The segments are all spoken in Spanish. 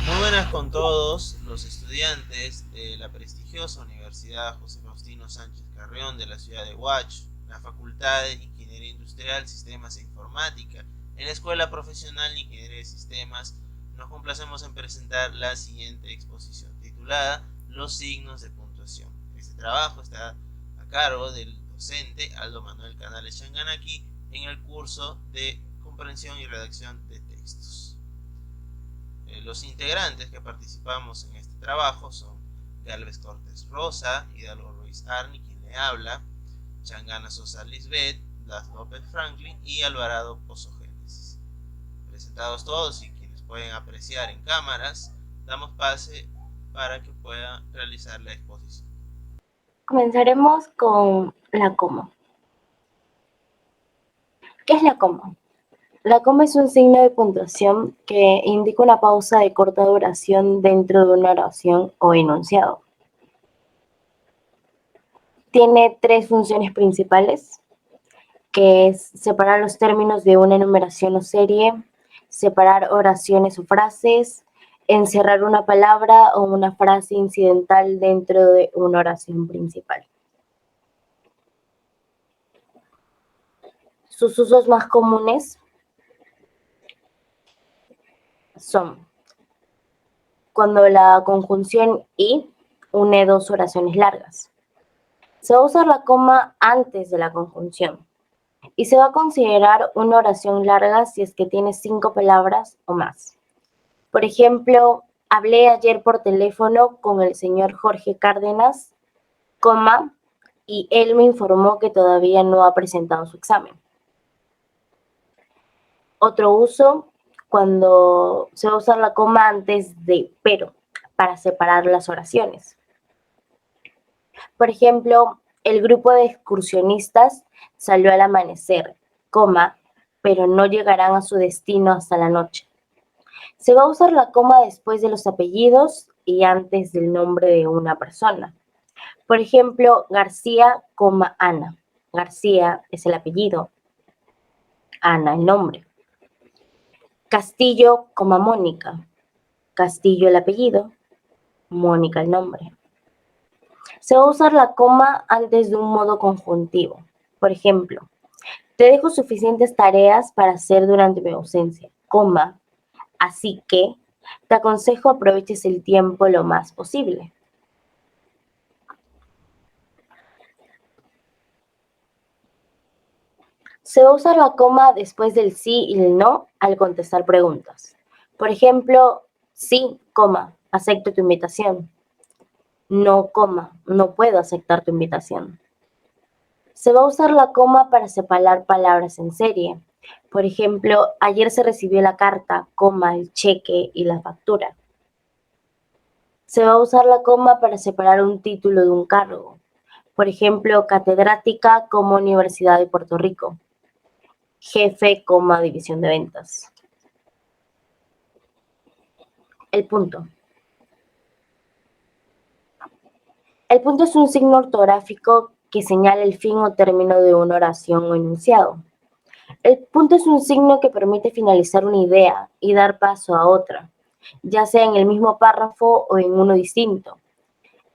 Muy buenas con todos los estudiantes de la prestigiosa Universidad José Faustino Sánchez Carrión de la ciudad de Huacho, la Facultad de Ingeniería Industrial, Sistemas e Informática, en la Escuela Profesional de Ingeniería de Sistemas. Nos complacemos en presentar la siguiente exposición titulada Los signos de puntuación. Este trabajo está a cargo del docente Aldo Manuel Canales Changanaki en el curso de comprensión y redacción de textos. Los integrantes que participamos en este trabajo son Galvez Cortés Rosa, Hidalgo Ruiz Arni, quien le habla, Changana Sosa Lisbeth, Blas López Franklin y Alvarado Pozo Génesis. Presentados todos y quienes pueden apreciar en cámaras, damos pase para que puedan realizar la exposición. Comenzaremos con la coma. ¿Qué es la coma? La coma es un signo de puntuación que indica una pausa de corta duración dentro de una oración o enunciado. Tiene tres funciones principales, que es separar los términos de una enumeración o serie, separar oraciones o frases, encerrar una palabra o una frase incidental dentro de una oración principal. Sus usos más comunes son cuando la conjunción y une dos oraciones largas. Se va a usar la coma antes de la conjunción y se va a considerar una oración larga si es que tiene 5 palabras o más. Por ejemplo, hablé ayer por teléfono con el señor Jorge Cárdenas, coma, y él me informó que todavía no ha presentado su examen. Otro uso, cuando se va a usar la coma antes de pero, para separar las oraciones. Por ejemplo, el grupo de excursionistas salió al amanecer, coma, pero no llegarán a su destino hasta la noche. Se va a usar la coma después de los apellidos y antes del nombre de una persona. Por ejemplo, García, Ana. García es el apellido, Ana el nombre. Castillo, Mónica. Castillo el apellido, Mónica el nombre. Se va a usar la coma antes de un modo conjuntivo. Por ejemplo, te dejo suficientes tareas para hacer durante mi ausencia, coma, así que te aconsejo aproveches el tiempo lo más posible. Se va a usar la coma después del sí y el no al contestar preguntas. Por ejemplo, sí, coma, acepto tu invitación. No, coma, no puedo aceptar tu invitación. Se va a usar la coma para separar palabras en serie. Por ejemplo, ayer se recibió la carta, coma, el cheque y la factura. Se va a usar la coma para separar un título de un cargo. Por ejemplo, catedrática, coma, Universidad de Puerto Rico. Jefe, coma, división de ventas. El punto. El punto es un signo ortográfico que señala el fin o término de una oración o enunciado. El punto es un signo que permite finalizar una idea y dar paso a otra, ya sea en el mismo párrafo o en uno distinto.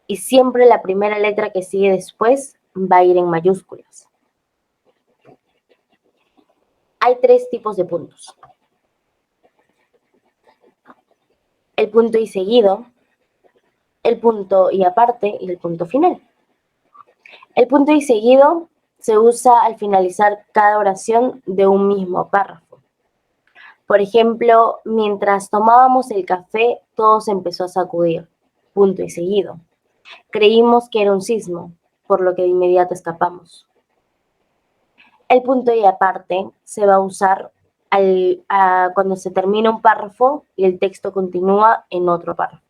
Y siempre la primera letra que sigue después va a ir en mayúsculas. Hay tres tipos de puntos. El punto y seguido, el punto y aparte y el punto final. El punto y seguido se usa al finalizar cada oración de un mismo párrafo. Por ejemplo, mientras tomábamos el café, todo se empezó a sacudir. Punto y seguido. Creímos que era un sismo, por lo que de inmediato escapamos. El punto y aparte se va a usar cuando se termina un párrafo y el texto continúa en otro párrafo.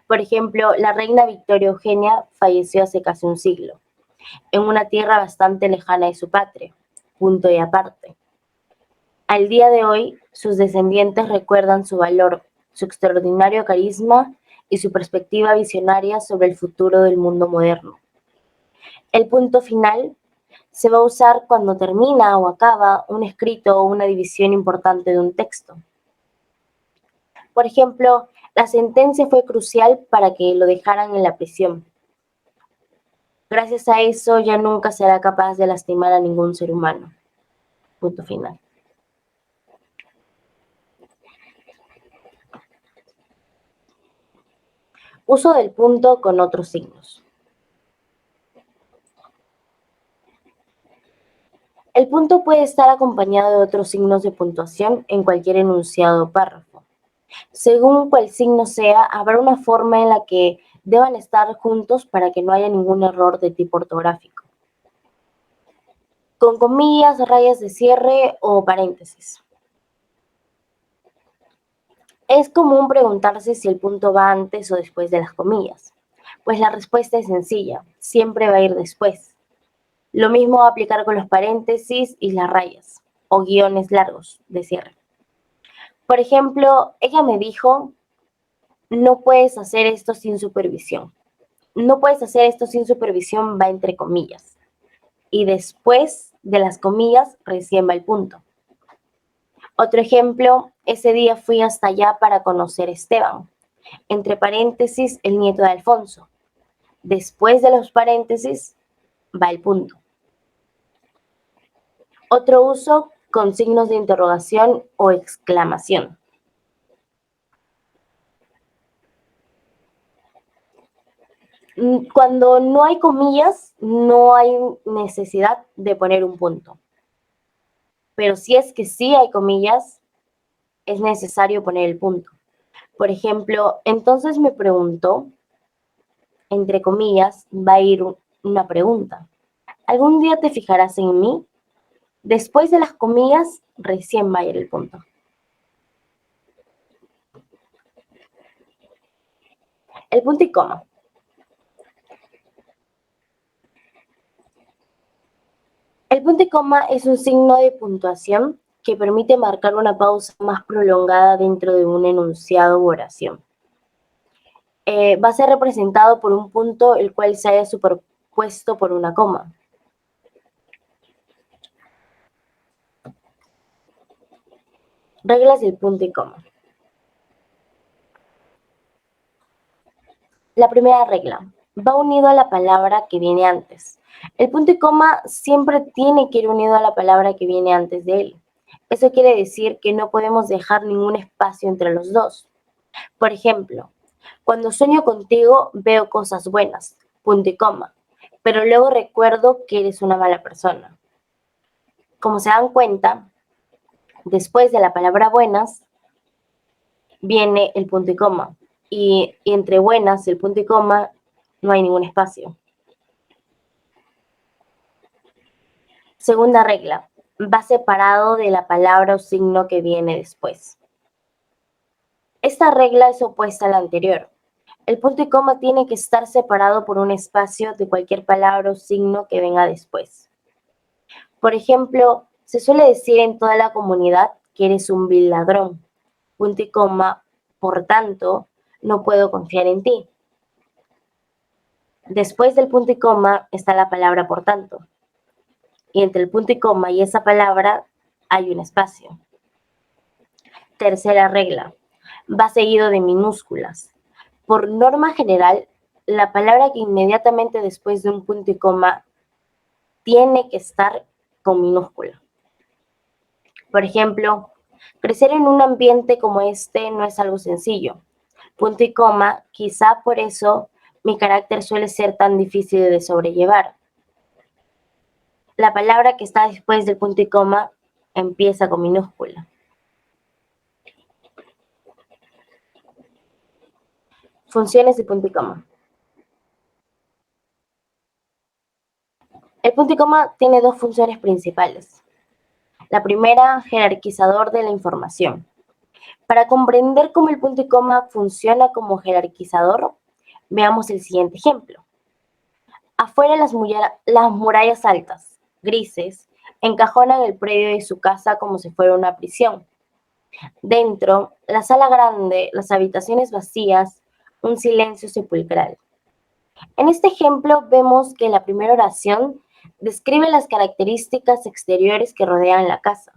Por ejemplo, la reina Victoria Eugenia falleció hace casi un siglo, en una tierra bastante lejana de su patria. Punto y aparte. Al día de hoy, sus descendientes recuerdan su valor, su extraordinario carisma y su perspectiva visionaria sobre el futuro del mundo moderno. El punto final se va a usar cuando termina o acaba un escrito o una división importante de un texto. Por ejemplo, la sentencia fue crucial para que lo dejaran en la prisión. Gracias a eso ya nunca será capaz de lastimar a ningún ser humano. Punto final. Uso del punto con otros signos. El punto puede estar acompañado de otros signos de puntuación en cualquier enunciado o párrafo. Según cuál signo sea, habrá una forma en la que deban estar juntos para que no haya ningún error de tipo ortográfico. Con comillas, rayas de cierre o paréntesis. Es común preguntarse si el punto va antes o después de las comillas. Pues la respuesta es sencilla, siempre va a ir después. Lo mismo va a aplicar con los paréntesis y las rayas, o guiones largos de cierre. Por ejemplo, ella me dijo, no puedes hacer esto sin supervisión. No puedes hacer esto sin supervisión va entre comillas. Y después de las comillas recién va el punto. Otro ejemplo, ese día fui hasta allá para conocer a Esteban. Entre paréntesis, el nieto de Alfonso. Después de los paréntesis va el punto. Otro uso con signos de interrogación o exclamación. Cuando no hay comillas, no hay necesidad de poner un punto. Pero si es que sí hay comillas, es necesario poner el punto. Por ejemplo, entonces me preguntó, entre comillas, va a ir una pregunta. ¿Algún día te fijarás en mí? Después de las comillas, recién va a ir el punto. El punto y coma. El punto y coma es un signo de puntuación que permite marcar una pausa más prolongada dentro de un enunciado u oración. Va a ser representado por un punto el cual se haya superpuesto por una coma. Reglas del punto y coma. La primera regla va unido a la palabra que viene antes. El punto y coma siempre tiene que ir unido a la palabra que viene antes de él. Eso quiere decir que no podemos dejar ningún espacio entre los dos. Por ejemplo, cuando sueño contigo veo cosas buenas, punto y coma, pero luego recuerdo que eres una mala persona. Como se dan cuenta, después de la palabra buenas viene el punto y coma. Y entre buenas, el punto y coma, no hay ningún espacio. Segunda regla, va separado de la palabra o signo que viene después. Esta regla es opuesta a la anterior. El punto y coma tiene que estar separado por un espacio de cualquier palabra o signo que venga después. Por ejemplo, se suele decir en toda la comunidad que eres un vil ladrón. Punto y coma, por tanto, no puedo confiar en ti. Después del punto y coma está la palabra por tanto. Y entre el punto y coma y esa palabra hay un espacio. Tercera regla, va seguido de minúsculas. Por norma general, la palabra que inmediatamente después de un punto y coma tiene que estar con minúscula. Por ejemplo, crecer en un ambiente como este no es algo sencillo. Punto y coma, quizá por eso mi carácter suele ser tan difícil de sobrellevar. La palabra que está después del punto y coma empieza con minúscula. Funciones de punto y coma. El punto y coma tiene dos funciones principales. La primera, jerarquizador de la información. Para comprender cómo el punto y coma funciona como jerarquizador, veamos el siguiente ejemplo. Afuera las murallas altas, grises, encajonan el predio de su casa como si fuera una prisión. Dentro, la sala grande, las habitaciones vacías, un silencio sepulcral. En este ejemplo vemos que la primera oración describe las características exteriores que rodean la casa.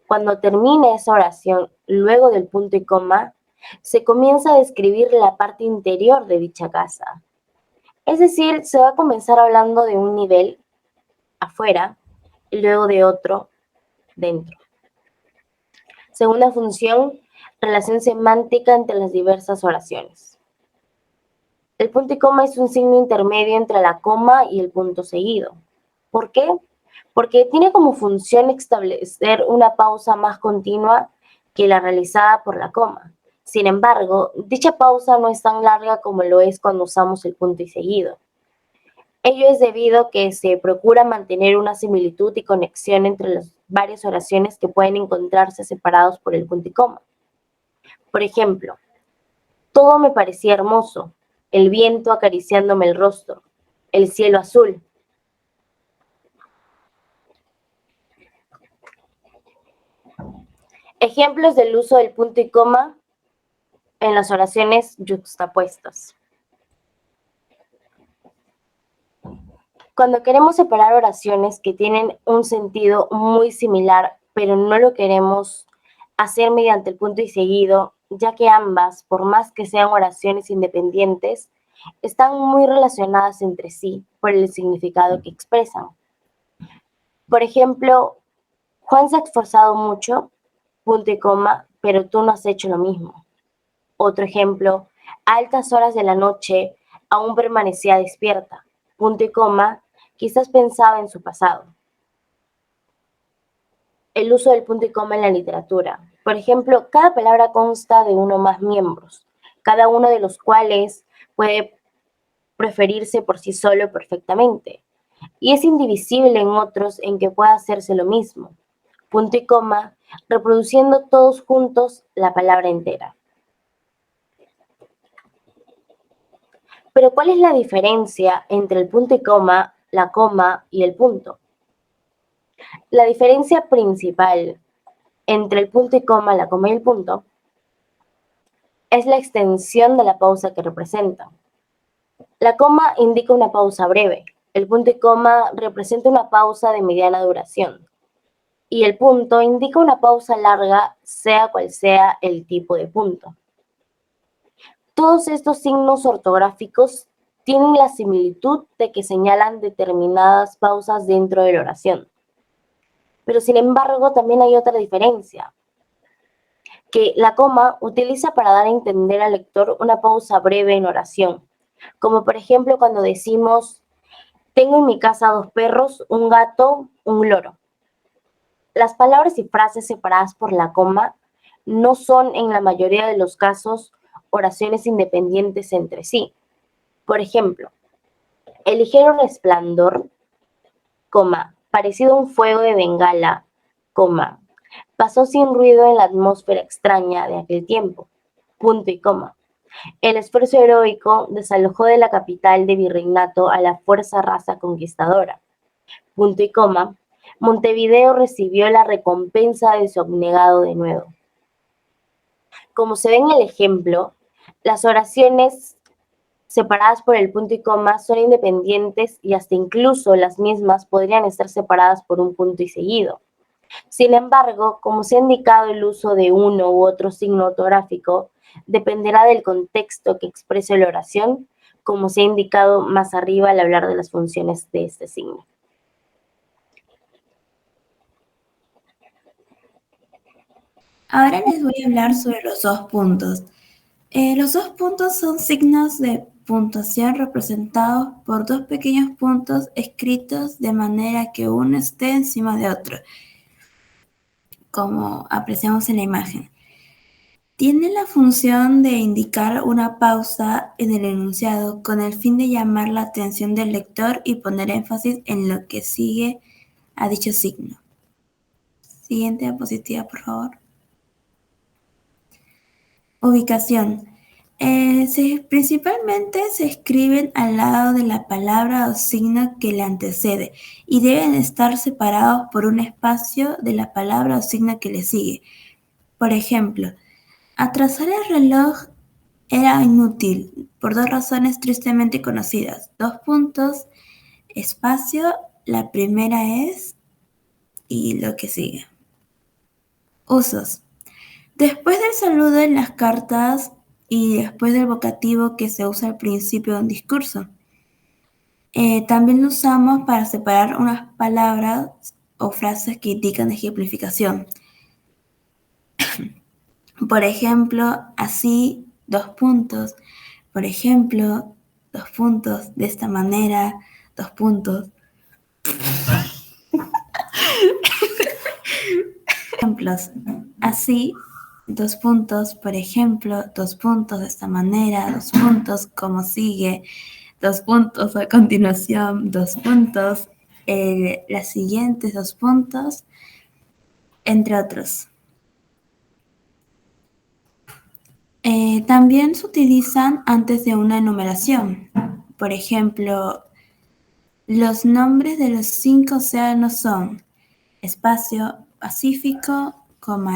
Cuando termine esa oración, luego del punto y coma, se comienza a describir la parte interior de dicha casa. Es decir, se va a comenzar hablando de un nivel afuera y luego de otro dentro. Segunda función, relación semántica entre las diversas oraciones. El punto y coma es un signo intermedio entre la coma y el punto seguido. ¿Por qué? Porque tiene como función establecer una pausa más continua que la realizada por la coma. Sin embargo, dicha pausa no es tan larga como lo es cuando usamos el punto y seguido. Ello es debido a que se procura mantener una similitud y conexión entre las varias oraciones que pueden encontrarse separados por el punto y coma. Por ejemplo, todo me parecía hermoso, el viento acariciándome el rostro, el cielo azul. Ejemplos del uso del punto y coma en las oraciones yuxtapuestas. Cuando queremos separar oraciones que tienen un sentido muy similar, pero no lo queremos hacer mediante el punto y seguido, ya que ambas, por más que sean oraciones independientes, están muy relacionadas entre sí por el significado que expresan. Por ejemplo, Juan se ha esforzado mucho, punto y coma, pero tú no has hecho lo mismo. Otro ejemplo, a altas horas de la noche aún permanecía despierta, punto y coma, quizás pensaba en su pasado. El uso del punto y coma en la literatura. Por ejemplo, cada palabra consta de uno o más miembros, cada uno de los cuales puede preferirse por sí solo perfectamente, y es indivisible en otros en que pueda hacerse lo mismo, punto y coma, reproduciendo todos juntos la palabra entera. Pero ¿cuál es la diferencia entre el punto y coma, la coma y el punto? La diferencia principal entre el punto y coma, la coma y el punto es la extensión de la pausa que representan. La coma indica una pausa breve, el punto y coma representa una pausa de mediana duración y el punto indica una pausa larga, sea cual sea el tipo de punto. Todos estos signos ortográficos tienen la similitud de que señalan determinadas pausas dentro de la oración. Pero sin embargo, también hay otra diferencia, que la coma utiliza para dar a entender al lector una pausa breve en oración, como por ejemplo cuando decimos, tengo en mi casa 2 perros, un gato, un loro. Las palabras y frases separadas por la coma no son en la mayoría de los casos oraciones independientes entre sí. Por ejemplo, el ligero resplandor, coma, parecido a un fuego de bengala, coma, pasó sin ruido en la atmósfera extraña de aquel tiempo, punto y coma. El esfuerzo heroico desalojó de la capital de virreinato a la fuerza raza conquistadora, punto y coma. Montevideo recibió la recompensa de su abnegado denuedo. Como se ve en el ejemplo, las oraciones separadas por el punto y coma son independientes y hasta incluso las mismas podrían estar separadas por un punto y seguido. Sin embargo, como se ha indicado, el uso de uno u otro signo ortográfico dependerá del contexto que exprese la oración, como se ha indicado más arriba al hablar de las funciones de este signo. Ahora les voy a hablar sobre los dos puntos. Los dos puntos son signos de puntuación representados por dos pequeños puntos escritos de manera que uno esté encima de otro, como apreciamos en la imagen. Tiene la función de indicar una pausa en el enunciado con el fin de llamar la atención del lector y poner énfasis en lo que sigue a dicho signo. Siguiente diapositiva, por favor. Ubicación. Principalmente se escriben al lado de la palabra o signo que le antecede y deben estar separados por un espacio de la palabra o signo que le sigue. Por ejemplo, atrasar el reloj era inútil por dos razones tristemente conocidas. Dos puntos, espacio, la primera es y lo que sigue. Usos. Después del saludo en las cartas y después del vocativo que se usa al principio de un discurso. También lo usamos para separar unas palabras o frases que indican ejemplificación. Por ejemplo, así, dos puntos. Por ejemplo, dos puntos, de esta manera, dos puntos. Ejemplos. Así, dos puntos, por ejemplo, dos puntos de esta manera, dos puntos, como sigue, dos puntos a continuación, dos puntos, las siguientes dos puntos, entre otros. También se utilizan antes de una enumeración. Por ejemplo, los nombres de los 5 océanos son espacio Pacífico,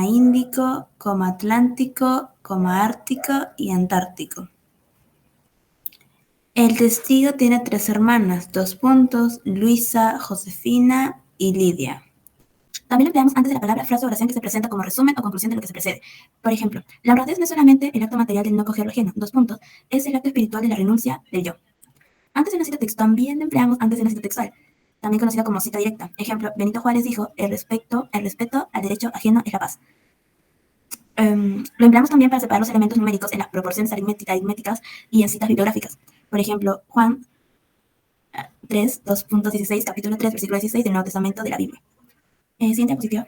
Índico, Atlántico, Ártico y Antártico. El testigo tiene 3 hermanas, 2 puntos, Luisa, Josefina y Lidia. También lo empleamos antes de la palabra, frase o oración que se presenta como resumen o conclusión de lo que se precede. Por ejemplo, la honradez no es solamente el acto material del no coger lo ajeno, 2 puntos, es el acto espiritual de la renuncia del yo. Antes de una cita textual, también lo empleamos antes de una cita textual, también conocida como cita directa. Ejemplo, Benito Juárez dijo, el respeto al derecho ajeno es la paz. Lo empleamos también para separar los elementos numéricos en las proporciones aritméticas y en citas bibliográficas. Por ejemplo, Juan 3, 2.16, capítulo 3, versículo 16 del Nuevo Testamento de la Biblia. Siguiente diapositiva.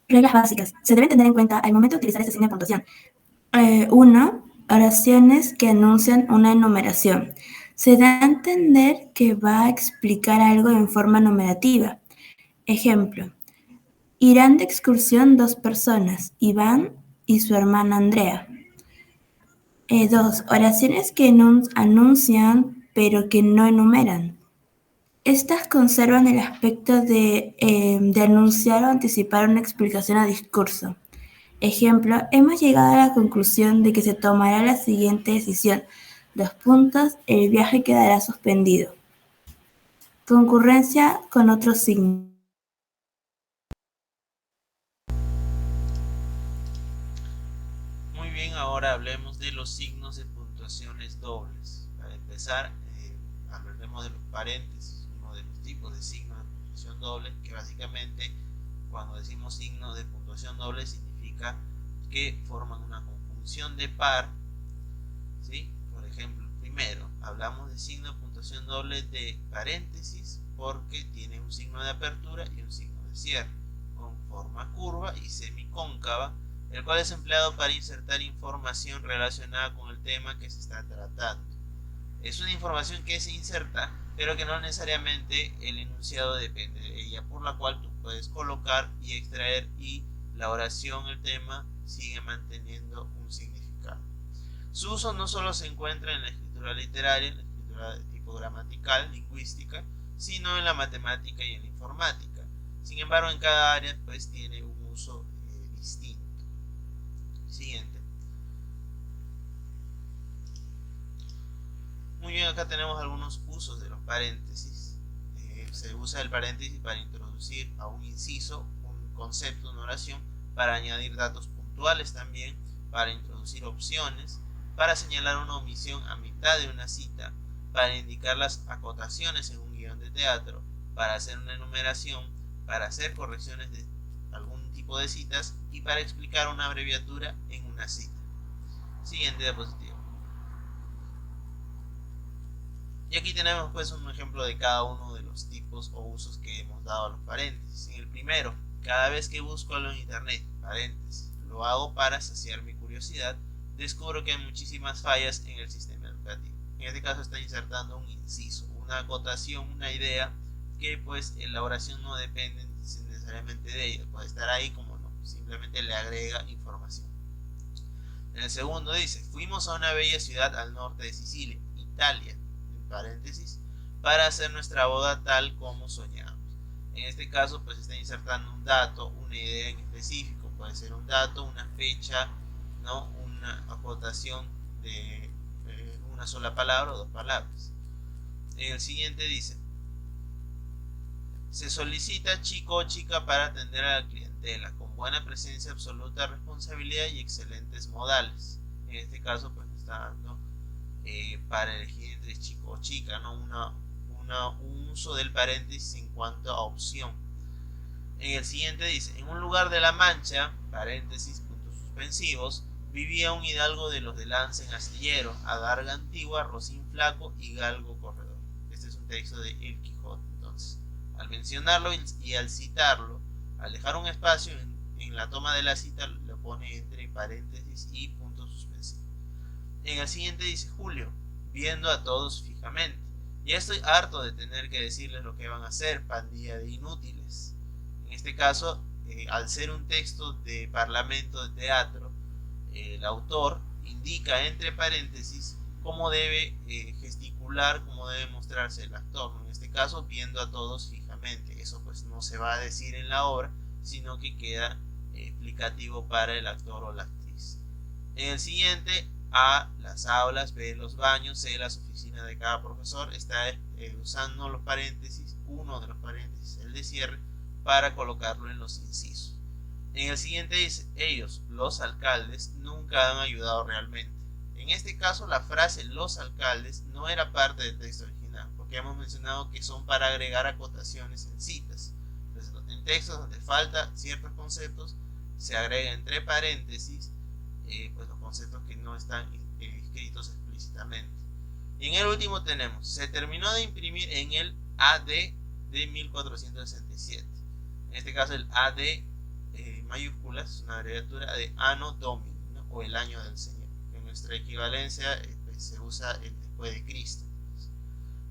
Reglas básicas. Se deben tener en cuenta al momento de utilizar este signo de puntuación. 1. Oraciones que anuncian una enumeración. Se da a entender que va a explicar algo en forma numerativa. Ejemplo. Irán de excursión 2 personas, Iván y su hermana Andrea. 2. Oraciones que anuncian pero que no enumeran. Estas conservan el aspecto de anunciar o anticipar una explicación a discurso. Ejemplo, hemos llegado a la conclusión de que se tomará la siguiente decisión. 2 puntos, el viaje quedará suspendido. Concurrencia con otro signo. Muy bien, ahora hablemos de los signos de puntuaciones dobles. Para empezar, hablaremos de los paréntesis, uno de los tipos de signos de puntuación doble, que básicamente cuando decimos signos de puntuación doble significa que forman una conjunción de par, ¿sí? Por ejemplo, primero hablamos de signo de puntuación doble de paréntesis porque tiene un signo de apertura y un signo de cierre, con forma curva y semicóncava, el cual es empleado para insertar información relacionada con el tema que se está tratando. Es una información que se inserta, pero que no necesariamente el enunciado depende de ella, por la cual tú puedes colocar y extraer y la oración, el tema, sigue manteniendo un significado. Su uso no solo se encuentra en la escritura literaria, en la escritura de tipo gramatical, lingüística, sino en la matemática y en la informática. Sin embargo, en cada área pues tiene un uso distinto. Siguiente. Muy bien, acá tenemos algunos usos de los paréntesis. Se usa el paréntesis para introducir a un inciso, un concepto, una oración, para añadir datos puntuales también, para introducir opciones, para señalar una omisión a mitad de una cita, para indicar las acotaciones en un guión de teatro, para hacer una enumeración, para hacer correcciones de algún tipo de citas y para explicar una abreviatura en una cita. Siguiente diapositiva. Y aquí tenemos pues un ejemplo de cada uno de los tipos o usos que hemos dado a los paréntesis. En el primero, cada vez que busco algo en internet, paréntesis, lo hago para saciar mi curiosidad, descubro que hay muchísimas fallas en el sistema educativo. En este caso está insertando un inciso, una acotación, una idea que pues en la oración no depende necesariamente de ella, puede estar ahí como no, simplemente le agrega información. En el segundo dice, fuimos a una bella ciudad al norte de Sicilia, Italia, en paréntesis, para hacer nuestra boda tal como soñamos. En este caso pues está insertando un dato, una idea en específico, puede ser un dato, una fecha, ¿no? Una acotación de una sola palabra o dos palabras. En el siguiente dice, Se solicita chico o chica para atender a la clientela, con buena presencia, absoluta responsabilidad y excelentes modales. En este caso, pues está dando para elegir entre chico o chica, ¿no? Un uso del paréntesis en cuanto a opción. En el siguiente dice, en un lugar de la Mancha, paréntesis, puntos suspensivos, vivía un hidalgo de los de lanza en astillero, adarga antigua, rocín flaco y galgo corredor. Este es un texto de El Quijote. Entonces, al mencionarlo y al citarlo, al dejar un espacio en la toma de la cita, lo pone entre paréntesis y puntos suspensivos. En el siguiente dice, Julio, viendo a todos fijamente. Ya estoy harto de tener que decirles lo que van a hacer, pandilla de inútiles. En este caso, al ser un texto de parlamento de teatro, el autor indica entre paréntesis cómo debe gesticular, cómo debe mostrarse el actor, ¿no? En este caso viendo a todos fijamente. Eso pues no se va a decir en la obra, sino que queda explicativo para el actor o la actriz. En el siguiente, A, las aulas, B, los baños, C, las oficinas de cada profesor. Está usando los paréntesis, uno de los paréntesis, el de cierre, para colocarlo en los incisos. En el siguiente dice, ellos, los alcaldes, nunca han ayudado realmente. En este caso, la frase los alcaldes no era parte del texto original, porque hemos mencionado que son para agregar acotaciones en citas. Entonces, en textos donde faltan ciertos conceptos, se agrega entre paréntesis pues los conceptos que no están escritos explícitamente. Y en el último tenemos, se terminó de imprimir en el AD de 1467. En este caso el AD mayúsculas es una abreviatura de Anno Domini, ¿no? O el año del Señor. En nuestra equivalencia pues, se usa el después de Cristo.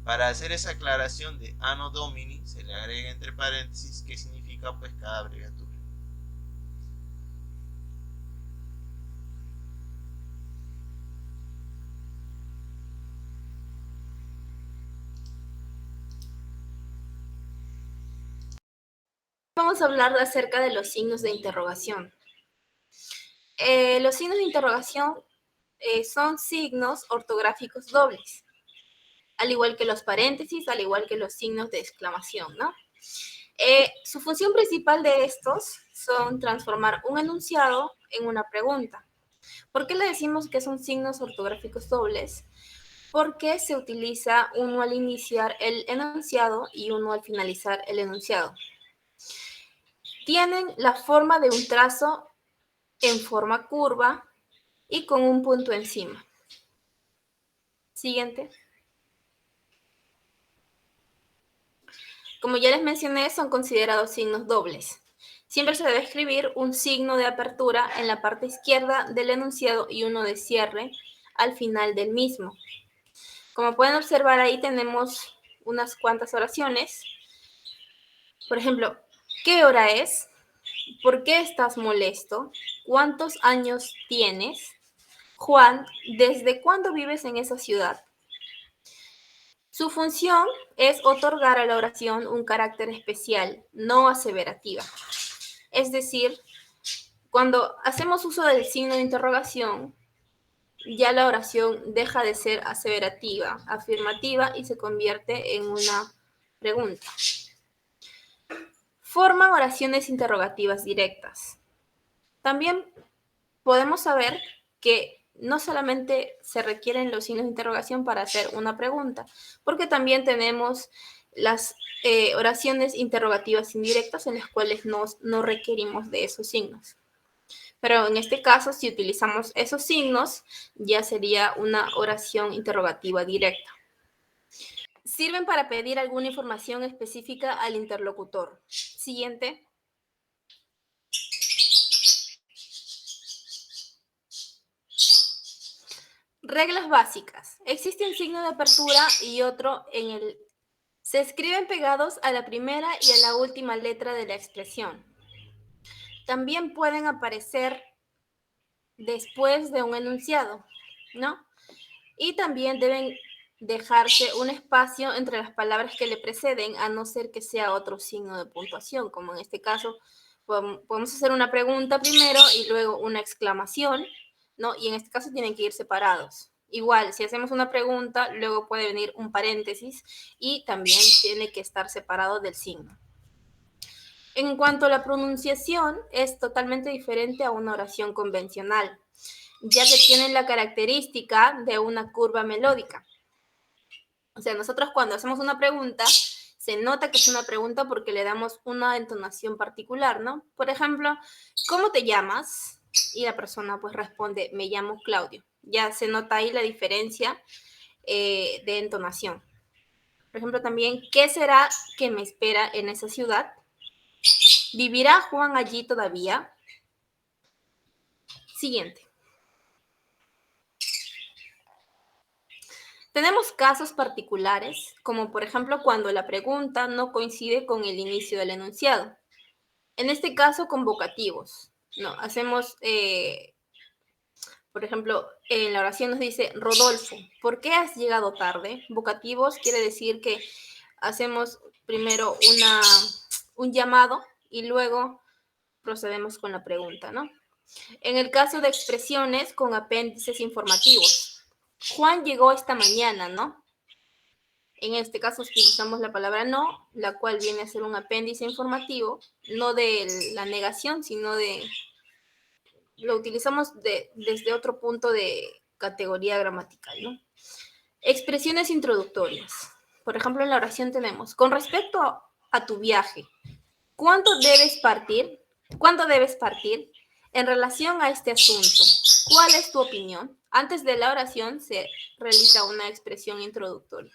Para hacer esa aclaración de Anno Domini se le agrega entre paréntesis qué significa pues cada abreviatura. Vamos a hablar acerca de los signos de interrogación. Los signos de interrogación son signos ortográficos dobles, al igual que los paréntesis, al igual que los signos de exclamación, ¿no? Su función principal de estos son transformar un enunciado en una pregunta. ¿Por qué le decimos que son signos ortográficos dobles? Porque se utiliza uno al iniciar el enunciado y uno al finalizar el enunciado. Tienen la forma de un trazo en forma curva y con un punto encima. Siguiente. Como ya les mencioné, son considerados signos dobles. Siempre se debe escribir un signo de apertura en la parte izquierda del enunciado y uno de cierre al final del mismo. Como pueden observar, ahí tenemos unas cuantas oraciones. Por ejemplo, ¿qué hora es? ¿Por qué estás molesto? ¿Cuántos años tienes? Juan, ¿desde cuándo vives en esa ciudad? Su función es otorgar a la oración un carácter especial, no aseverativa. Es decir, cuando hacemos uso del signo de interrogación, ya la oración deja de ser aseverativa, afirmativa y se convierte en una pregunta. Forman oraciones interrogativas directas. También podemos saber que no solamente se requieren los signos de interrogación para hacer una pregunta, porque también tenemos las oraciones interrogativas indirectas en las cuales no requerimos de esos signos. Pero en este caso, si utilizamos esos signos, ya sería una oración interrogativa directa. Sirven para pedir alguna información específica al interlocutor. Siguiente. Reglas básicas. Existe un signo de apertura y otro en el... Se escriben pegados a la primera y a la última letra de la expresión. También pueden aparecer después de un enunciado, ¿no? Y también deben dejarse un espacio entre las palabras que le preceden, a no ser que sea otro signo de puntuación, como en este caso podemos hacer una pregunta primero y luego una exclamación, ¿no? Y en este caso tienen que ir separados. Igual, si hacemos una pregunta, luego puede venir un paréntesis y también tiene que estar separado del signo. En cuanto a la pronunciación, es totalmente diferente a una oración convencional, ya que tienen la característica de una curva melódica. O sea, nosotros cuando hacemos una pregunta, se nota que es una pregunta porque le damos una entonación particular, ¿no? Por ejemplo, ¿cómo te llamas? Y la persona pues responde, me llamo Claudio. Ya se nota ahí la diferencia de entonación. Por ejemplo, también, ¿qué será que me espera en esa ciudad? ¿Vivirá Juan allí todavía? Siguiente. Tenemos casos particulares, como por ejemplo cuando la pregunta no coincide con el inicio del enunciado. En este caso, convocativos. No, hacemos, por ejemplo, en la oración nos dice, Rodolfo, ¿por qué has llegado tarde? Vocativos quiere decir que hacemos primero un llamado y luego procedemos con la pregunta, ¿no? En el caso de expresiones con apéndices informativos, Juan llegó esta mañana, ¿no? En este caso utilizamos la palabra no, la cual viene a ser un apéndice informativo, no de la negación, sino de... Lo utilizamos desde otro punto de categoría gramatical, ¿no? Expresiones introductorias. Por ejemplo, en la oración tenemos, con respecto a tu viaje, ¿cuándo debes partir? ¿Cuándo debes partir? En relación a este asunto, ¿cuál es tu opinión? Antes de la oración se realiza una expresión introductoria.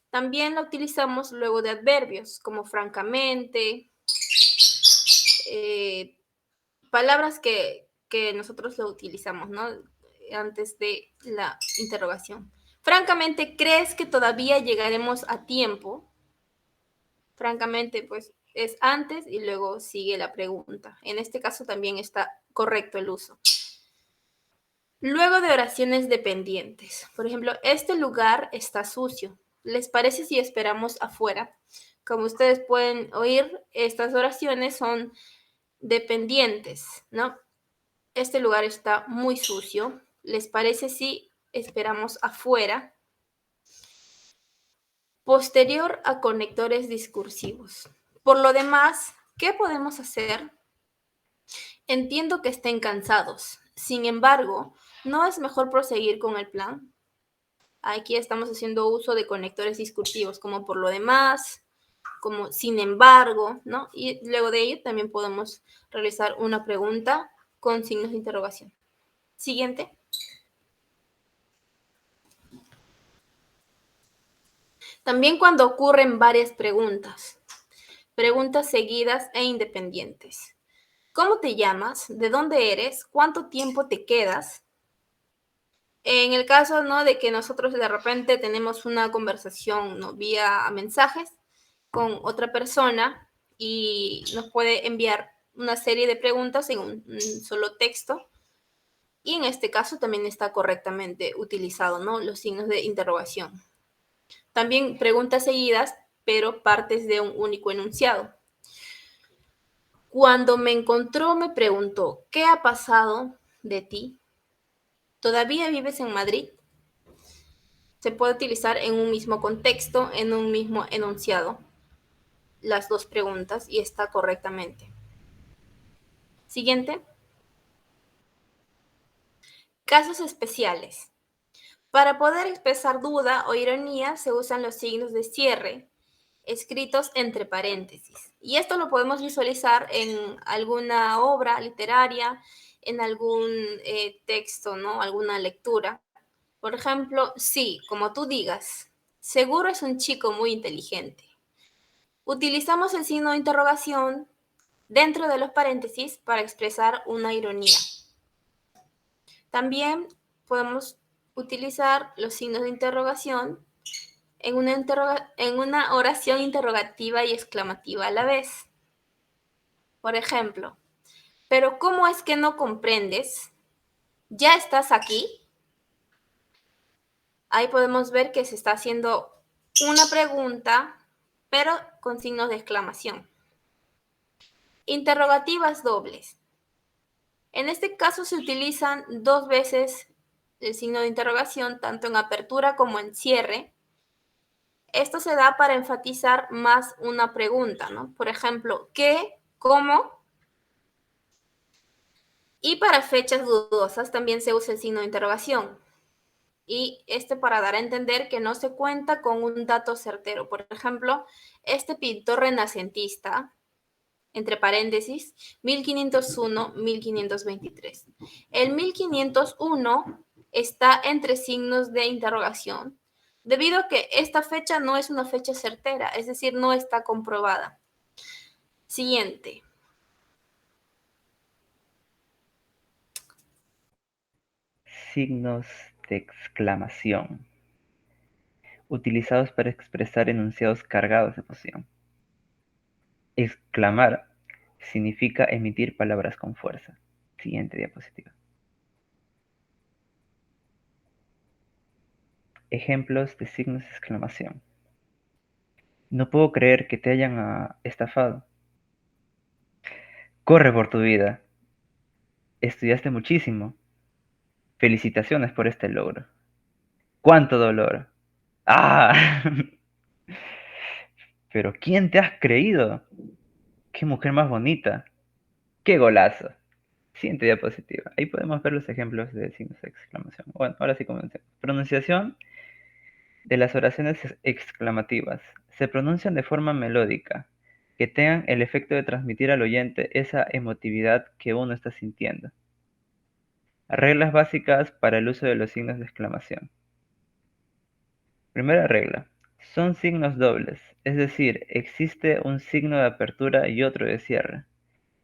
También la utilizamos luego de adverbios, como francamente, palabras que nosotros lo utilizamos, ¿no? Antes de la interrogación. Francamente, ¿crees que todavía llegaremos a tiempo? Francamente, pues es antes y luego sigue la pregunta. En este caso también está correcto el uso. Luego de oraciones dependientes. Por ejemplo, este lugar está sucio. ¿Les parece si esperamos afuera? Como ustedes pueden oír, estas oraciones son dependientes, ¿no? Este lugar está muy sucio. ¿Les parece si esperamos afuera? Posterior a conectores discursivos. Por lo demás, ¿qué podemos hacer? Entiendo que estén cansados. Sin embargo, ¿no es mejor proseguir con el plan? Aquí estamos haciendo uso de conectores discursivos, como por lo demás, como sin embargo, ¿no? Y luego de ello también podemos realizar una pregunta con signos de interrogación. Siguiente. También cuando ocurren varias preguntas, preguntas seguidas e independientes. ¿Cómo te llamas? ¿De dónde eres? ¿Cuánto tiempo te quedas? En el caso, ¿no?, de que nosotros de repente tenemos una conversación, ¿no?, vía mensajes con otra persona y nos puede enviar una serie de preguntas en un solo texto. Y en este caso también está correctamente utilizado, ¿no?, los signos de interrogación. También preguntas seguidas, pero partes de un único enunciado. Cuando me encontró, me preguntó, ¿qué ha pasado de ti? ¿Todavía vives en Madrid? Se puede utilizar en un mismo contexto, en un mismo enunciado, las dos preguntas y está correctamente. Siguiente. Casos especiales. Para poder expresar duda o ironía se usan los signos de cierre escritos entre paréntesis. Y esto lo podemos visualizar en alguna obra literaria, en algún texto, ¿no? Alguna lectura. Por ejemplo, sí, como tú digas, seguro es un chico muy inteligente. Utilizamos el signo de interrogación dentro de los paréntesis para expresar una ironía. También podemos utilizar los signos de interrogación en una oración interrogativa y exclamativa a la vez. Por ejemplo, ¿pero cómo es que no comprendes? ¿Ya estás aquí? Ahí podemos ver que se está haciendo una pregunta, pero con signos de exclamación. Interrogativas dobles. En este caso se utilizan dos veces el signo de interrogación, tanto en apertura como en cierre, Esto se da para enfatizar más una pregunta, ¿no? Por ejemplo, ¿qué? ¿Cómo? Y para fechas dudosas también se usa el signo de interrogación. Y para dar a entender que no se cuenta con un dato certero. Por ejemplo, este pintor renacentista, entre paréntesis, 1501-1523. El 1501 está entre signos de interrogación, debido a que esta fecha no es una fecha certera, es decir, no está comprobada. Siguiente. Signos de exclamación, utilizados para expresar enunciados cargados de emoción. Exclamar significa emitir palabras con fuerza. Siguiente diapositiva. Ejemplos de signos de exclamación. No puedo creer que te hayan estafado. Corre por tu vida. Estudiaste muchísimo. Felicitaciones por este logro. ¡Cuánto dolor! ¡Ah! Pero ¿quién te has creído? ¡Qué mujer más bonita! ¡Qué golazo! Siguiente diapositiva. Ahí podemos ver los ejemplos de signos de exclamación. Bueno, ahora sí comencemos. Pronunciación de las oraciones exclamativas. Se pronuncian de forma melódica, que tengan el efecto de transmitir al oyente esa emotividad que uno está sintiendo. Reglas básicas para el uso de los signos de exclamación. Primera regla. Son signos dobles, es decir, existe un signo de apertura y otro de cierre.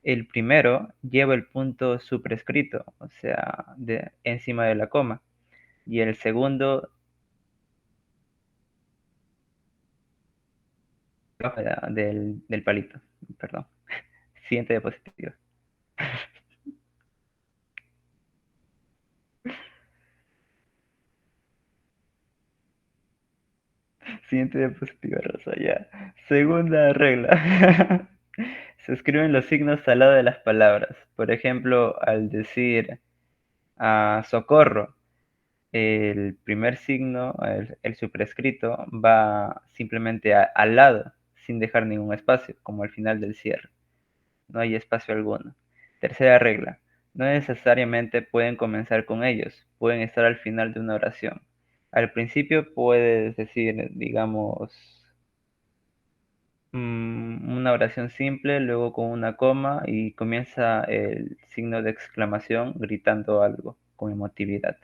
El primero lleva el punto superescrito, o sea, encima de la coma, y el segundo debajo del palito. Perdón. Siguiente diapositiva. Siguiente diapositiva, Rosa, ya. Segunda regla. Se escriben los signos al lado de las palabras. Por ejemplo, al decir socorro, el primer signo, el superescrito, va simplemente al lado, sin dejar ningún espacio, como al final del cierre. No hay espacio alguno. Tercera regla. No necesariamente pueden comenzar con ellos, pueden estar al final de una oración. Al principio puedes decir, digamos, una oración simple, luego con una coma y comienza el signo de exclamación gritando algo con emotividad.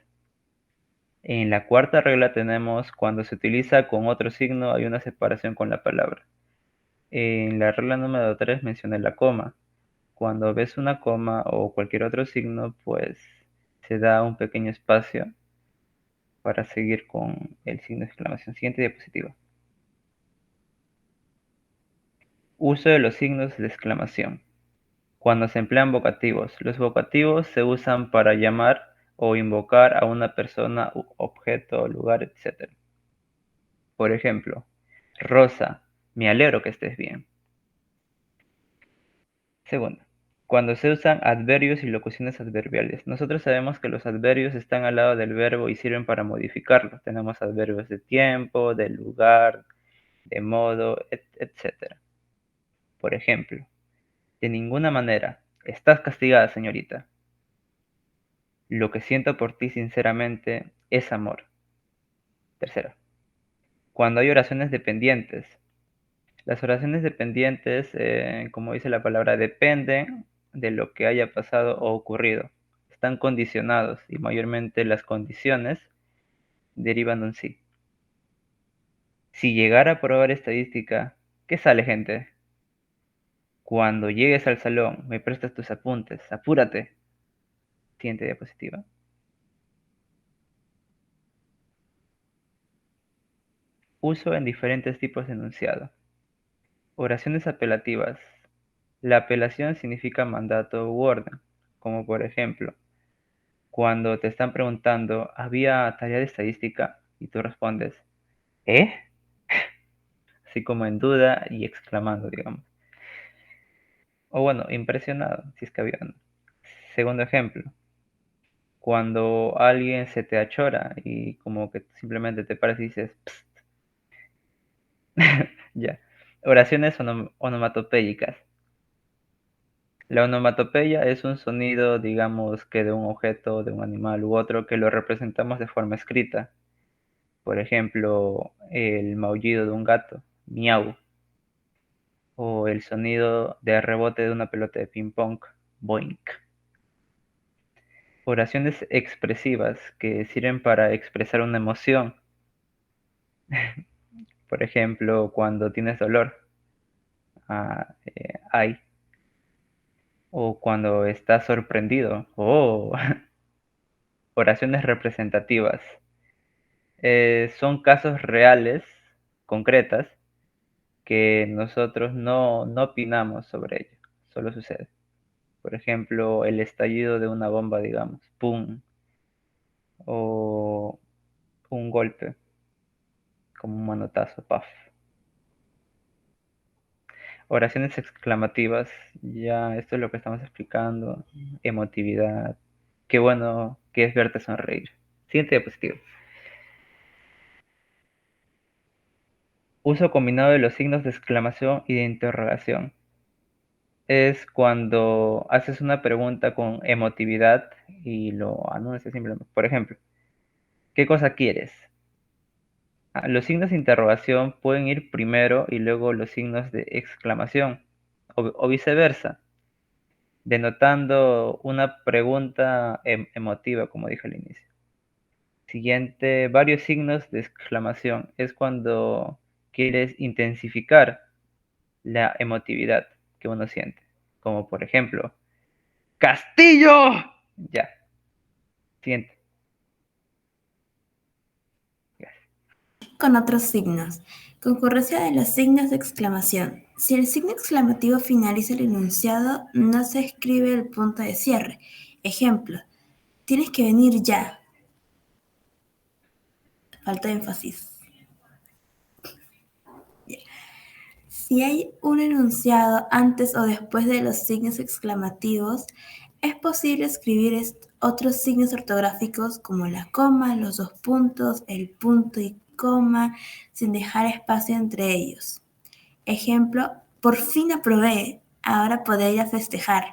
En la cuarta regla tenemos cuando se utiliza con otro signo hay una separación con la palabra. En la regla número 3 mencioné la coma. Cuando ves una coma o cualquier otro signo, pues se da un pequeño espacio para seguir con el signo de exclamación. Siguiente diapositiva. Uso de los signos de exclamación. Cuando se emplean vocativos. Los vocativos se usan para llamar o invocar a una persona, objeto, lugar, etc. Por ejemplo, Rosa, me alegro que estés bien. Segundo, cuando se usan adverbios y locuciones adverbiales. Nosotros sabemos que los adverbios están al lado del verbo y sirven para modificarlo. Tenemos adverbios de tiempo, de lugar, de modo, etc. Por ejemplo, de ninguna manera. Estás castigada, señorita. Lo que siento por ti sinceramente es amor. Tercero, cuando hay oraciones dependientes. Las oraciones dependientes, como dice la palabra, dependen de lo que haya pasado o ocurrido. Están condicionados y mayormente las condiciones derivan de un sí. Si llegara a probar estadística, ¿qué sale, gente? Cuando llegues al salón, me prestas tus apuntes. Apúrate. Siguiente diapositiva. Uso en diferentes tipos de enunciado. Oraciones apelativas. La apelación significa mandato u orden, como por ejemplo, cuando te están preguntando, ¿había tarea de estadística? Y tú respondes, ¿eh? Así como en duda y exclamando, digamos. O bueno, impresionado, si es que había. ¿No? Segundo ejemplo, cuando alguien se te achora y como que simplemente te paras y dices, "Psst", Ya. Oraciones onomatopéyicas. La onomatopeya es un sonido, digamos, que de un objeto, de un animal u otro, que lo representamos de forma escrita. Por ejemplo, el maullido de un gato, miau, o el sonido de rebote de una pelota de ping pong, boink. Oraciones expresivas que sirven para expresar una emoción. Por ejemplo, cuando tienes dolor, ay, o cuando estás sorprendido, oh. Oraciones representativas. Son casos reales, concretas, que nosotros no opinamos sobre ello, solo sucede. Por ejemplo, el estallido de una bomba, digamos, ¡pum! O un golpe, como un manotazo, ¡paf! Oraciones exclamativas, ya esto es lo que estamos explicando, emotividad, qué bueno que es verte sonreír. Siguiente diapositiva. Uso combinado de los signos de exclamación y de interrogación. Es cuando haces una pregunta con emotividad y lo anuncias simplemente. Por ejemplo, ¿qué cosa quieres? Los signos de interrogación pueden ir primero y luego los signos de exclamación, o viceversa, denotando una pregunta emotiva, como dije al inicio. Siguiente, varios signos de exclamación. Es cuando quieres intensificar la emotividad que uno siente. Como por ejemplo, ¡Castillo! Ya. Siguiente. Gracias. Con otros signos. Concurrencia de los signos de exclamación. Si el signo exclamativo finaliza el enunciado, no se escribe el punto de cierre. Ejemplo, tienes que venir ya. Falta de énfasis. Si hay un enunciado antes o después de los signos exclamativos, es posible escribir otros signos ortográficos como la coma, los dos puntos, el punto y coma, sin dejar espacio entre ellos. Ejemplo, por fin aprobé, ahora podré ir a festejar.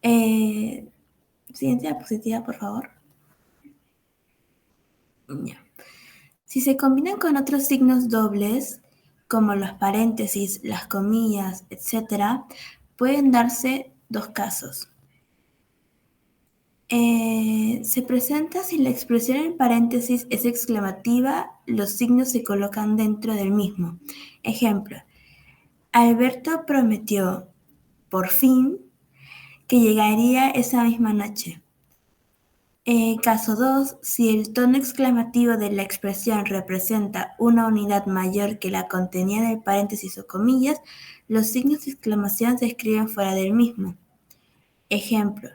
Siguiente diapositiva, por favor. Ya. Si se combinan con otros signos dobles, como los paréntesis, las comillas, etc., pueden darse dos casos. Se presenta si la expresión en paréntesis es exclamativa, los signos se colocan dentro del mismo. Ejemplo, Alberto prometió, por fin, que llegaría esa misma noche. Caso 2. Si el tono exclamativo de la expresión representa una unidad mayor que la contenida del paréntesis o comillas, los signos de exclamación se escriben fuera del mismo. Ejemplo,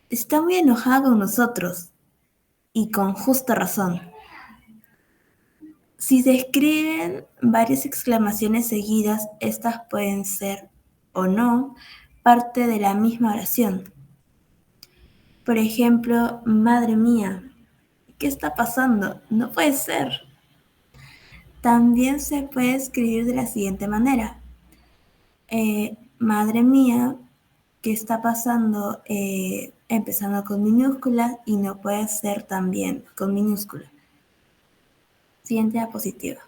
está muy enojada con nosotros, y con justa razón. Si se escriben varias exclamaciones seguidas, estas pueden ser, o no, parte de la misma oración. Por ejemplo, madre mía, ¿qué está pasando? No puede ser. También se puede escribir de la siguiente manera. Madre mía, ¿qué está pasando? Empezando con minúscula y no puede ser también con minúscula. Siguiente diapositiva.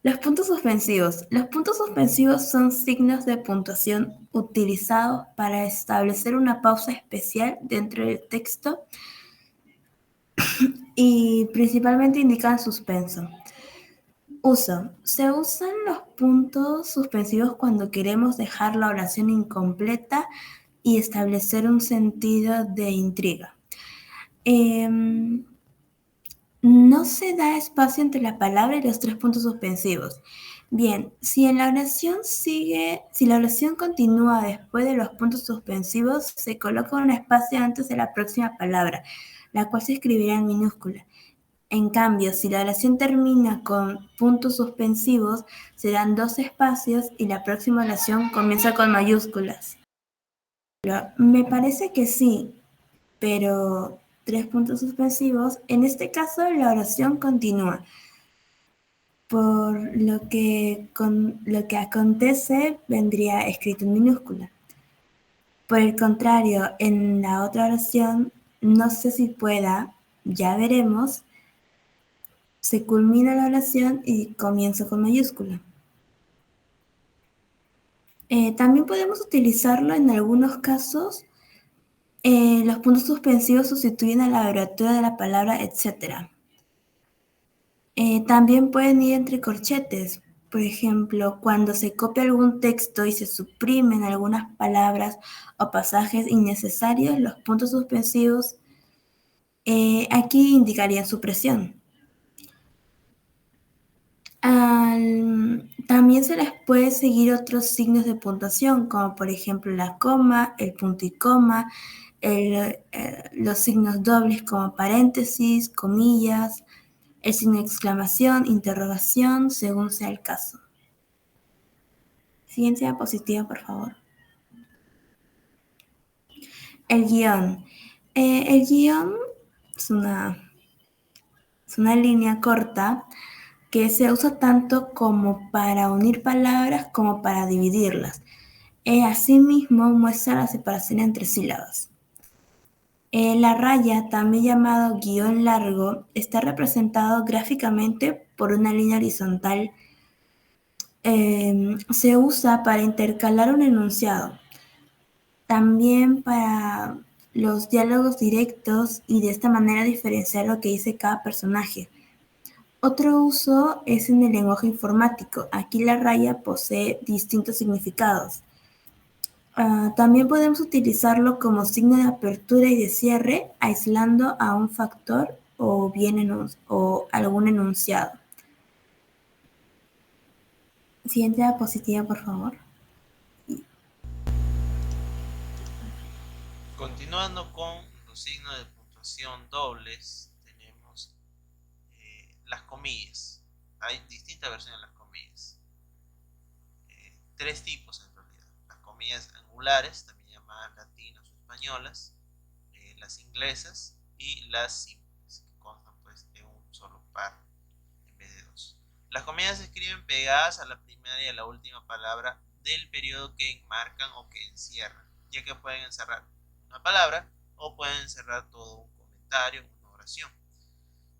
Los puntos suspensivos. Los puntos suspensivos son signos de puntuación utilizados para establecer una pausa especial dentro del texto y principalmente indican suspenso. Uso. Se usan los puntos suspensivos cuando queremos dejar la oración incompleta y establecer un sentido de intriga. No se da espacio entre la palabra y los tres puntos suspensivos. Bien, si la oración continúa después de los puntos suspensivos, se coloca un espacio antes de la próxima palabra, la cual se escribirá en minúscula. En cambio, si la oración termina con puntos suspensivos, serán dos espacios y la próxima oración comienza con mayúsculas. Me parece que sí, pero tres puntos suspensivos. En este caso, la oración continúa. por lo que acontece vendría escrito en minúscula. Por el contrario, en la otra oración, no sé si pueda, ya veremos, se culmina la oración y comienza con mayúscula. También podemos utilizarlo en algunos casos. Los puntos suspensivos sustituyen a la abreviatura de la palabra etcétera. También pueden ir entre corchetes. Por ejemplo, cuando se copia algún texto y se suprimen algunas palabras o pasajes innecesarios, los puntos suspensivos aquí indicarían supresión. También se les puede seguir otros signos de puntuación, como por ejemplo la coma, el punto y coma, los signos dobles como paréntesis, comillas, el signo de exclamación, interrogación, según sea el caso. Siguiente diapositiva, por favor. El guión. El guión es una línea corta que se usa tanto como para unir palabras como para dividirlas. Asimismo, muestra la separación entre sílabas. La raya, también llamado guión largo, está representado gráficamente por una línea horizontal. Se usa para intercalar un enunciado, también para los diálogos directos y de esta manera diferenciar lo que dice cada personaje. Otro uso es en el lenguaje informático. Aquí la raya posee distintos significados. También podemos utilizarlo como signo de apertura y de cierre, aislando a un factor o algún enunciado. Siguiente diapositiva, por favor. Continuando con los signos de puntuación dobles, tenemos las comillas. Hay distintas versiones de las comillas. Tres tipos en realidad. Las comillas angulares, también llamadas latinas o españolas, las inglesas y las simples, que constan pues de un solo par en vez de dos. Las comillas se escriben pegadas a la primera y a la última palabra del periodo que enmarcan o que encierran, ya que pueden encerrar una palabra o pueden encerrar todo un comentario, una oración,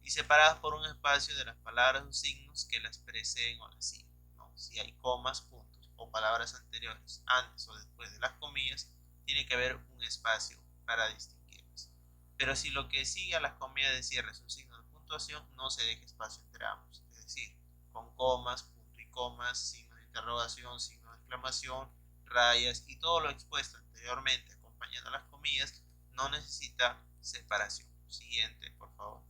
y separadas por un espacio de las palabras o signos que las preceden o las siguen, ¿no? Si hay comas, puntos o palabras anteriores, antes o después de las comillas, tiene que haber un espacio para distinguirlas. Pero si lo que sigue a las comillas de cierre es un signo de puntuación, no se deja espacio entre ambos, es decir, con comas, punto y comas, signos de interrogación, signos de exclamación, rayas y todo lo expuesto anteriormente acompañando a las comillas no necesita separación. Siguiente, por favor.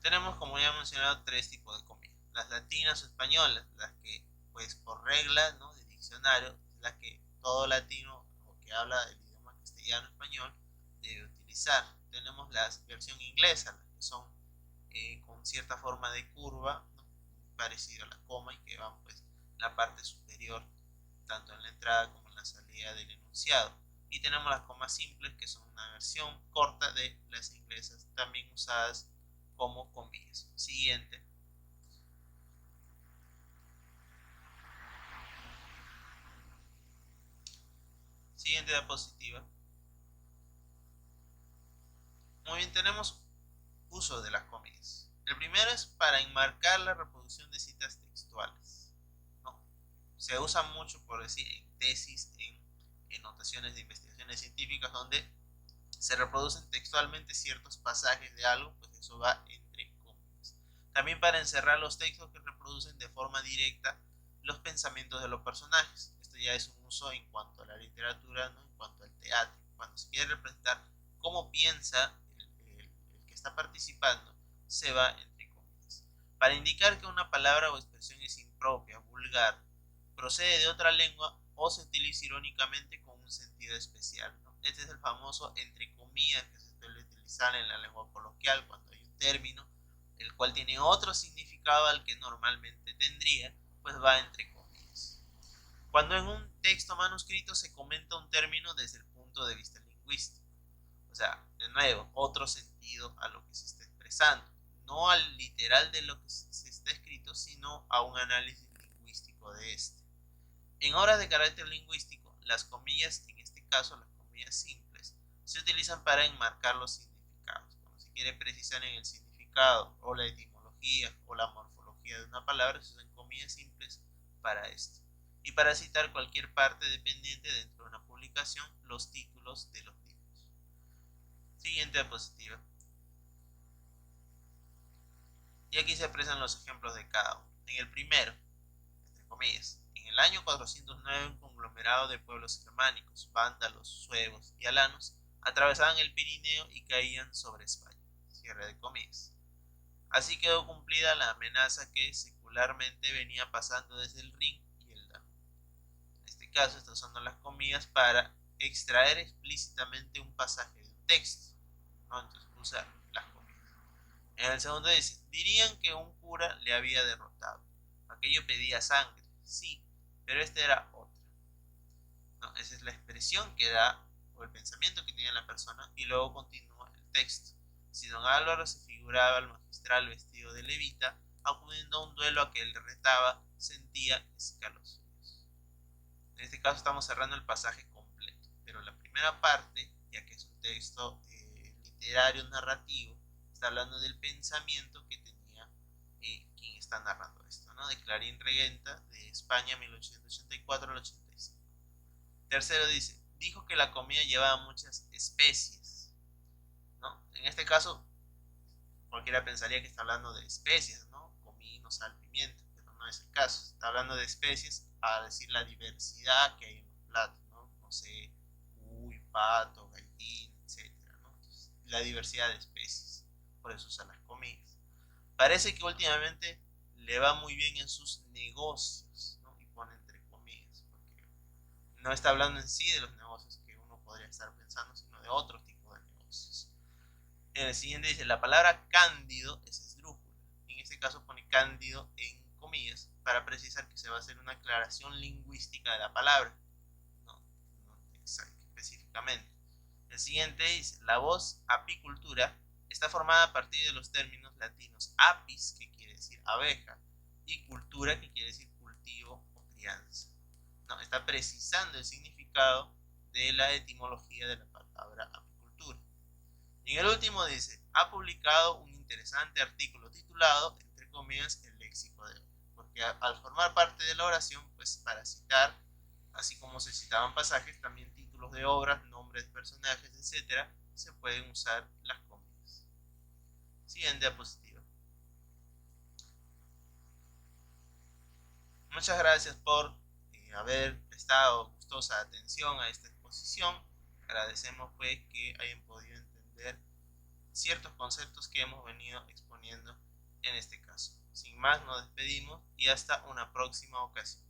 Tenemos, como ya he mencionado, tres tipos de comillas. Las latinas o españolas, las que pues por regla, ¿no?, de diccionario, las que todo latino o que habla del idioma castellano español debe utilizar. Tenemos la versión inglesa, las que son con cierta forma de curva, ¿no?, parecido a la coma y que van pues en la parte superior tanto en la entrada como en la salida del enunciado. Y tenemos las comas simples, que son una versión corta de las inglesas, también usadas como comillas. Siguiente. Siguiente diapositiva. Muy bien, tenemos uso de las comillas. El primero es para enmarcar la reproducción de citas textuales. Se usa mucho, por decir, en tesis, en notaciones de investigaciones científicas, donde se reproducen textualmente ciertos pasajes de algo, pues eso va entre comillas. También para encerrar los textos que reproducen de forma directa los pensamientos de los personajes. Esto ya es un uso en cuanto a la literatura, ¿no?, en cuanto al teatro. Cuando se quiere representar cómo piensa el que está participando, se va entre comillas. Para indicar que una palabra o expresión es impropia, vulgar, procede de otra lengua o se utiliza irónicamente con un sentido especial, ¿no? Este es el famoso entre comillas que se suele utilizar en la lengua coloquial cuando hay un término el cual tiene otro significado al que normalmente tendría, pues va entre comillas. Cuando en un texto manuscrito se comenta un término desde el punto de vista lingüístico, o sea, de nuevo, otro sentido a lo que se está expresando. regresando, no al literal de lo que se está escrito, sino a un análisis lingüístico de este. En obras de carácter lingüístico, las comillas, en este caso las comillas simples, se utilizan para enmarcar los significados. Cuando se quiere precisar en el significado o la etimología o la morfología de una palabra, se usan comillas simples para esto. Y para citar cualquier parte dependiente dentro de una publicación, los títulos de los libros. Siguiente diapositiva. Y aquí se expresan los ejemplos de cada uno. En el primero, entre comillas, en el año 409 un conglomerado de pueblos germánicos, vándalos, suevos y alanos atravesaban el Pirineo y caían sobre España. Cierre de comillas. Así quedó cumplida la amenaza que secularmente venía pasando desde el Rin y el Danubio. En este caso está usando las comillas para extraer explícitamente un pasaje de un texto, ¿no? Entonces usa las comillas. En el segundo dice, dirían que un cura le había derrotado. Aquello pedía sangre, sí, pero este era otra. ¿No? Esa es la expresión que da, o el pensamiento que tiene la persona, y luego continúa el texto. Si don Álvaro se figuraba al magistral vestido de levita, acudiendo a un duelo a que él retaba, sentía escalofríos. En este caso estamos cerrando el pasaje completo, pero la primera parte, ya que es un texto literario narrativo, está hablando del pensamiento que tenía quien está narrando esto, ¿no? De Clarín Regenta, de España 1884 al 85. Tercero dice, dijo que la comida llevaba muchas especies, ¿no? En este caso, cualquiera pensaría que está hablando de especies, ¿no? Comino, sal, pimienta, pero no es el caso. Está hablando de especies a decir la diversidad que hay en los platos, ¿no? No sé, cuy, pato, gallina, etcétera, ¿no? Entonces, la diversidad de especies. Por eso usan las comidas. Parece que últimamente le va muy bien en sus negocios, ¿no? Y pone entre comillas, porque no está hablando en sí de los negocios que uno podría estar pensando, sino de otro tipo de negocios. En el siguiente dice, la palabra cándido es esdrújula. En este caso pone cándido en comillas para precisar que se va a hacer una aclaración lingüística de la palabra, no específicamente. El siguiente dice, la voz apicultura está formada a partir de los términos latinos apis, que quiere decir abeja, y cultura, que quiere decir cultivo o crianza. No, está precisando el significado de la etimología de la palabra apicultura. Y en el último dice, ha publicado un interesante artículo titulado, entre comillas, el léxico de hoy. Porque al formar parte de la oración, pues para citar, así como se citaban pasajes, también títulos de obras, nombres de personajes, etc., se pueden usar las comillas. Siguiente diapositiva. Muchas gracias por haber prestado gustosa atención a esta exposición. Agradecemos pues que hayan podido entender ciertos conceptos que hemos venido exponiendo en este caso. Sin más, nos despedimos y hasta una próxima ocasión.